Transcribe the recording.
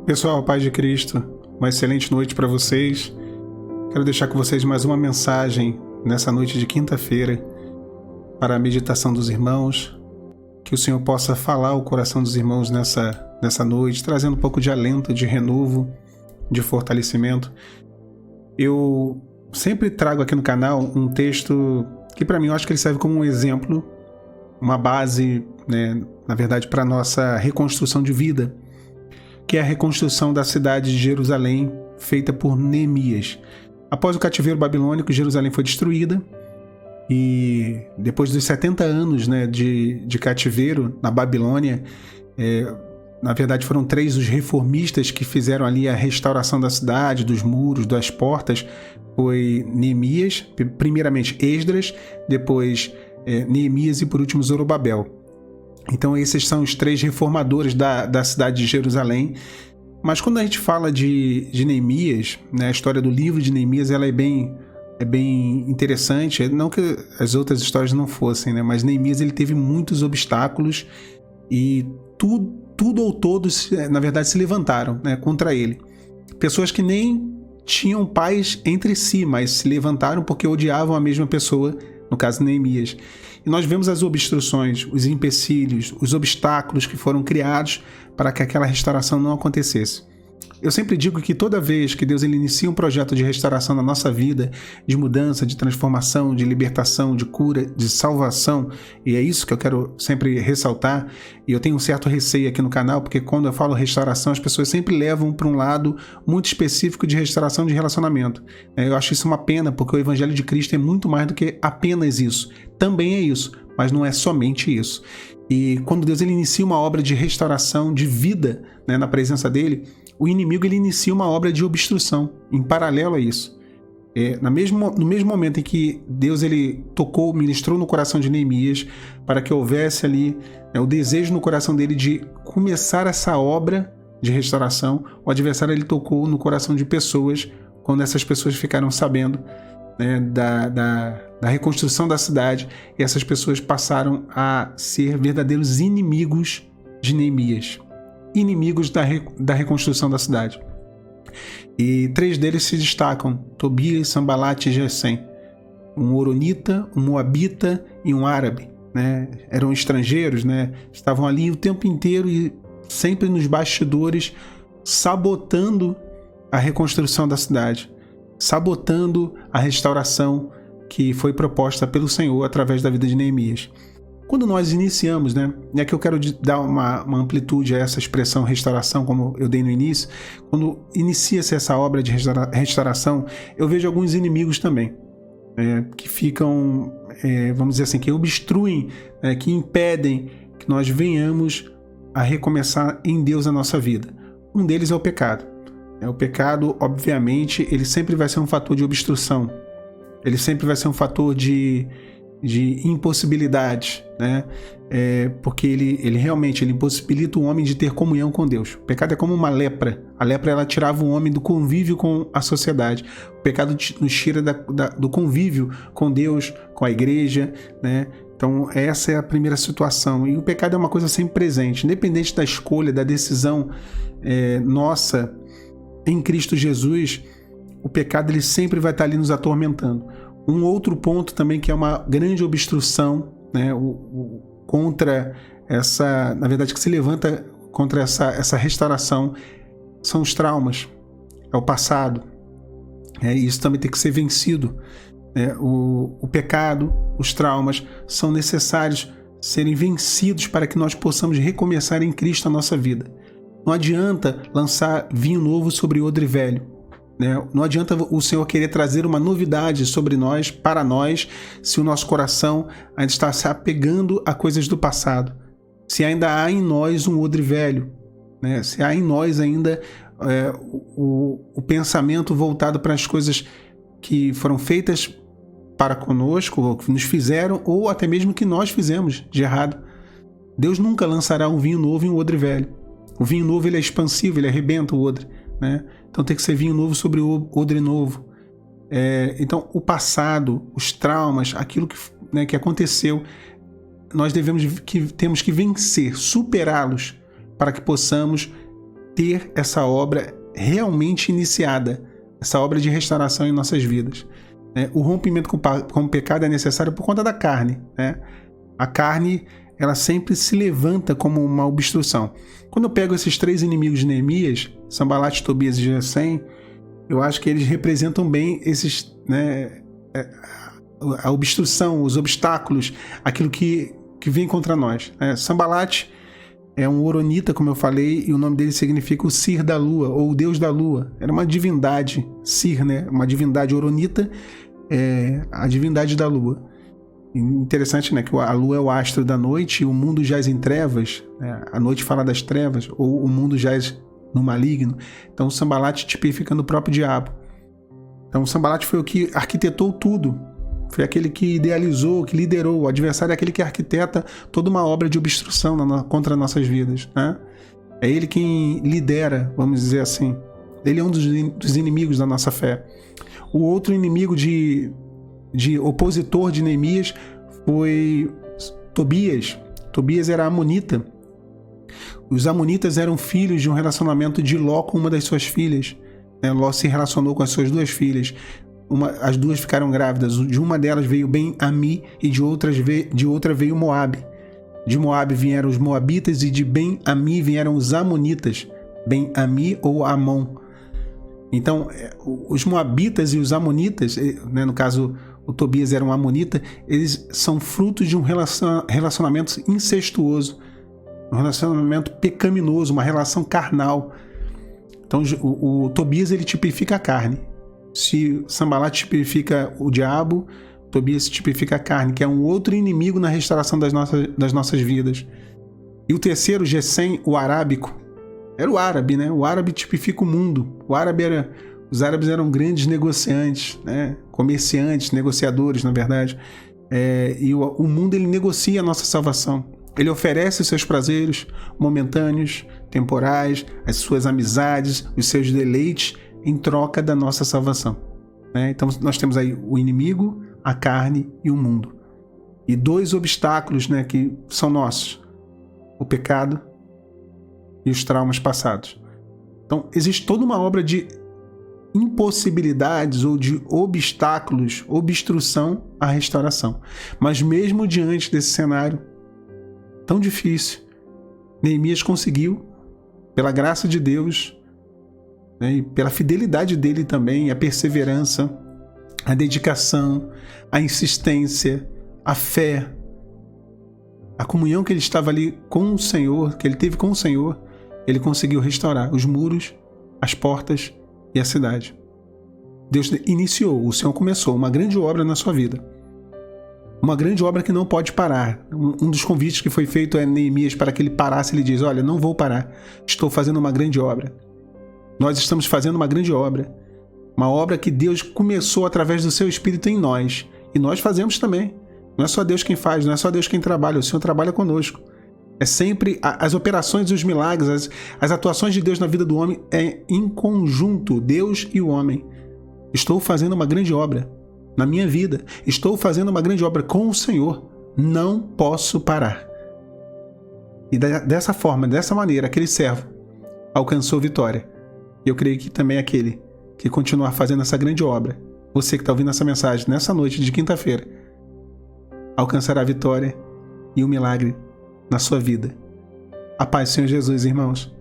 Pessoal, paz de Cristo, uma excelente noite para vocês. Quero deixar com vocês mais uma mensagem nessa noite de quinta-feira para a meditação dos irmãos. Que o Senhor possa falar ao coração dos irmãos nessa noite, trazendo um pouco de alento, de renovo, de fortalecimento. Eu sempre trago aqui no canal um texto que para mim eu acho que ele serve como um exemplo, uma base, na verdade, para a nossa reconstrução de vida, que é a reconstrução da cidade de Jerusalém, feita por Neemias. Após o cativeiro babilônico, Jerusalém foi destruída, e depois dos 70 anos de cativeiro na Babilônia, na verdade foram 3 os reformistas que fizeram ali a restauração da cidade, dos muros, das portas. Foi Neemias, primeiramente Esdras, depois Neemias e por último Zorobabel. Então esses são os 3 reformadores da cidade de Jerusalém. Mas quando a gente fala de Neemias, a história do livro de Neemias, ela é bem interessante. Não que as outras histórias não fossem, mas Neemias ele teve muitos obstáculos e tudo ou todos, na verdade, se levantaram contra ele. Pessoas que nem tinham paz entre si, mas se levantaram porque odiavam a mesma pessoa, no caso Neemias. E nós vemos as obstruções, os empecilhos, os obstáculos que foram criados para que aquela restauração não acontecesse. Eu sempre digo que toda vez que Deus ele inicia um projeto de restauração na nossa vida, de mudança, de transformação, de libertação, de cura, de salvação, e é isso que eu quero sempre ressaltar, e eu tenho um certo receio aqui no canal, porque quando eu falo restauração, as pessoas sempre levam para um lado muito específico de restauração de relacionamento. Eu acho isso uma pena, porque o Evangelho de Cristo é muito mais do que apenas isso. Também é isso, mas não é somente isso. E quando Deus ele inicia uma obra de restauração, de vida, na presença dele, o inimigo ele inicia uma obra de obstrução, em paralelo a isso. No mesmo momento em que Deus ele tocou, ministrou no coração de Neemias, para que houvesse ali o desejo no coração dele de começar essa obra de restauração, o adversário ele tocou no coração de pessoas, quando essas pessoas ficaram sabendo da reconstrução da cidade, e essas pessoas passaram a ser verdadeiros inimigos de Neemias, inimigos da reconstrução da cidade. E 3 deles se destacam: Tobias, Sanbalat e Gesem, um Horonita, um Moabita e um árabe. Eram estrangeiros, estavam ali o tempo inteiro e sempre nos bastidores, sabotando a reconstrução da cidade, sabotando a restauração que foi proposta pelo Senhor através da vida de Neemias. Quando nós iniciamos, e aqui eu quero dar uma amplitude a essa expressão restauração, como eu dei no início, quando inicia-se essa obra de restauração, eu vejo alguns inimigos também, que ficam, vamos dizer assim, que obstruem, que impedem que nós venhamos a recomeçar em Deus a nossa vida. Um deles é o pecado. O pecado, obviamente, ele sempre vai ser um fator de obstrução, ele sempre vai ser um fator de impossibilidade, porque ele realmente impossibilita o homem de ter comunhão com Deus. O pecado é como uma lepra. A lepra ela tirava o homem do convívio com a sociedade. O pecado nos tira do convívio com Deus, com a igreja, Então essa é a primeira situação. E o pecado é uma coisa sempre presente, independente da escolha, da decisão nossa em Cristo Jesus. O pecado ele sempre vai estar ali nos atormentando. Um outro ponto também que é uma grande obstrução, contra essa, na verdade, que se levanta contra essa restauração, são os traumas, é o passado. Isso também tem que ser vencido. O pecado, os traumas são necessários serem vencidos para que nós possamos recomeçar em Cristo a nossa vida. Não adianta lançar vinho novo sobre odre velho. Não adianta o Senhor querer trazer uma novidade sobre nós, para nós, se o nosso coração ainda está se apegando a coisas do passado. Se ainda há em nós um odre velho, se há em nós ainda o pensamento voltado para as coisas que foram feitas para conosco, ou que nos fizeram, ou até mesmo que nós fizemos de errado. Deus nunca lançará um vinho novo em um odre velho. O vinho novo ele é expansivo, ele arrebenta o odre. Então tem que ser vinho novo sobre o odre novo. Então o passado, os traumas, aquilo que aconteceu, nós temos que vencer, superá-los, para que possamos ter essa obra realmente iniciada, essa obra de restauração em nossas vidas. O rompimento com o pecado é necessário por conta da carne. A carne, ela sempre se levanta como uma obstrução. Quando eu pego esses 3 inimigos de Neemias, Sambalate, Tobias e Gesem, eu acho que eles representam bem esses, a obstrução, os obstáculos, aquilo que vem contra nós. Sambalate é um oronita, como eu falei, e o nome dele significa o Sir da Lua, ou o Deus da Lua. Era uma divindade, Sir, uma divindade oronita, a divindade da Lua. Interessante, que a Lua é o astro da noite e o mundo jaz em trevas. A noite fala das trevas, ou o mundo jaz no maligno. Então o Sambalate tipificando o próprio diabo. Então o Sambalate foi o que arquitetou tudo. Foi aquele que idealizou, que liderou. O adversário é aquele que arquiteta toda uma obra de obstrução contra nossas vidas. É ele quem lidera, vamos dizer assim. Ele é um dos inimigos da nossa fé. O outro inimigo de opositor de Neemias foi Tobias. Tobias era amonita. Os amonitas eram filhos de um relacionamento de Ló com uma das suas filhas. Ló se relacionou com as suas 2 filhas. As 2 ficaram grávidas. De uma delas veio Ben-Ami e de outra veio Moabe. De Moabe vieram os moabitas e de Ben-Ami vieram os amonitas. Ben-Ami ou Amon. Então, os moabitas e os amonitas, no caso o Tobias era um amonita, eles são frutos de um relacionamento incestuoso, um relacionamento pecaminoso, uma relação carnal. Então o Tobias, ele tipifica a carne. Se Sambalate tipifica o diabo, Tobias tipifica a carne, que é um outro inimigo na restauração das nossas vidas. E o terceiro, Gesem, o arábico, era o árabe, O árabe tipifica o mundo. Os árabes eram grandes negociantes, comerciantes, negociadores, na verdade. E o mundo, ele negocia a nossa salvação. Ele oferece os seus prazeres momentâneos, temporais, as suas amizades, os seus deleites, em troca da nossa salvação. Então nós temos aí o inimigo, a carne e o mundo. E 2 obstáculos que são nossos: o pecado e os traumas passados. Então existe toda uma obra de impossibilidades ou de obstáculos, obstrução à restauração. Mas mesmo diante desse cenário tão difícil, Neemias conseguiu, pela graça de Deus, e pela fidelidade dele também, a perseverança, a dedicação, a insistência, a fé, a comunhão que ele estava ali com o Senhor, que ele teve com o Senhor, ele conseguiu restaurar os muros, as portas e a cidade. Deus iniciou, o Senhor começou uma grande obra na sua vida. Uma grande obra que não pode parar. Um dos convites que foi feito a Neemias para que ele parasse, ele diz: olha, não vou parar, estou fazendo uma grande obra. Nós estamos fazendo uma grande obra. Uma obra que Deus começou através do seu Espírito em nós. E nós fazemos também. Não é só Deus quem faz, não é só Deus quem trabalha, o Senhor trabalha conosco. É sempre as operações e os milagres, as atuações de Deus na vida do homem é em conjunto, Deus e o homem. Estou fazendo uma grande obra na minha vida. Estou fazendo uma grande obra com o Senhor. Não posso parar. E dessa forma, dessa maneira, aquele servo alcançou vitória. E eu creio que também aquele que continuar fazendo essa grande obra, você que está ouvindo essa mensagem nessa noite de quinta-feira, alcançará a vitória e o milagre na sua vida. A paz do Senhor Jesus, irmãos.